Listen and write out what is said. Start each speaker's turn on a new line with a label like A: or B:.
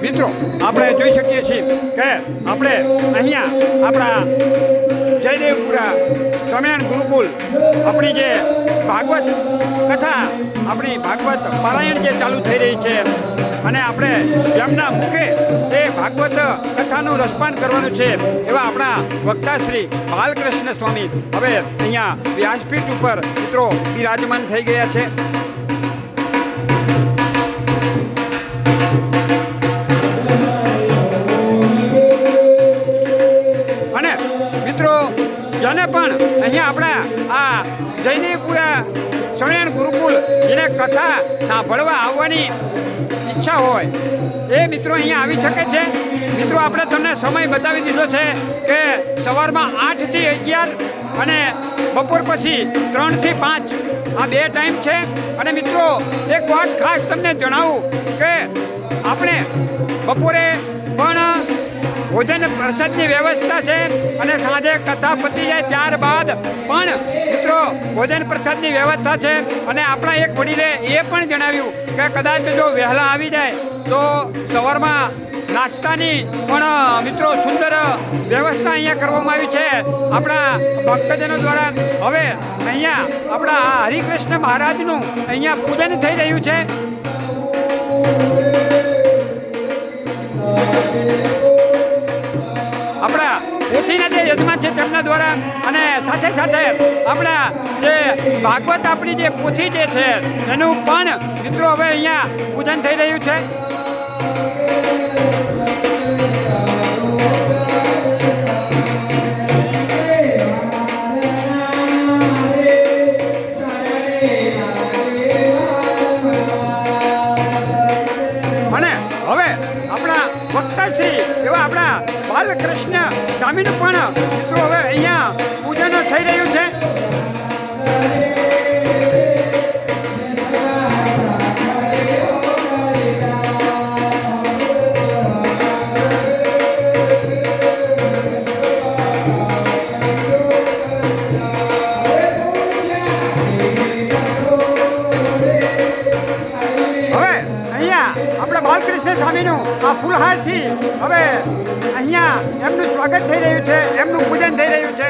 A: મિત્રો આપણે જોઈ શકીએ છીએ કે આપણે અહીંયા આપણા જયદેવપુરા સ્વામિનારાયણ ગુરુકુલ આપણી જે ભાગવત કથા આપણી ભાગવત પારાયણ જે ચાલુ થઈ રહી છે અને આપણે જેમના મુખે એ ભાગવત કથાનું રસપાન કરવાનું છે એવા આપણા વક્તા શ્રી બાલકૃષ્ણ સ્વામી હવે અહીંયા વ્યાસપીઠ ઉપર મિત્રો બિરાજમાન થઈ ગયા છે. અને મિત્રો જેને પણ અહીંયા આપણા આ જયદેવપુરા સ્વામિનારાયણ ગુરુકુલ જેને કથા સાંભળવા આવવાની ઈચ્છા હોય એ મિત્રો અહીંયા આવી શકે છે. મિત્રો આપણે તમને સમય બતાવી દીધો છે કે સવારમાં 8 થી 11 અને બપોર પછી 3 થી 5 આ 2 ટાઈમ છે. અને મિત્રો એક વાત ખાસ તમને જણાવું કે આપણે બપોરે પણ ભોજન પ્રસાદની વ્યવસ્થા છે અને સાંજે કથા પતી જાય ત્યારબાદ પણ મિત્રો ભોજન પ્રસાદની વ્યવસ્થા છે. અને આપણા એક વડીલે એ પણ જણાવ્યું કે કદાચ જો વહેલા આવી જાય તો સવારમાં નાસ્તાની પણ મિત્રો સુંદર વ્યવસ્થા અહીંયા કરવામાં આવી છે આપણા ભક્તજનો દ્વારા. હવે અહીંયા આપણા હરિકૃષ્ણ મહારાજનું અહીંયા પૂજન થઈ રહ્યું છે. આપણા પોથીના જે યજમાન છે તેમના દ્વારા અને સાથે સાથે આપણા જે ભાગવત આપણી જે પોથી જે છે એનું પણ મિત્રો હવે અહીંયા પૂજન થઈ રહ્યું છે. અને હવે આપણા વક્તાશ્રી એવા આપણા બાલકૃષ્ણ સ્વામીનું પણ મિત્રો હવે અહીંયા પૂજન થઈ રહ્યું છે. આપણા બાલકૃષ્ણ સ્વામીનું આ ફૂલહારથી હવે અહીંયા એમનું સ્વાગત થઈ રહ્યું છે, એમનું પૂજન થઈ રહ્યું છે.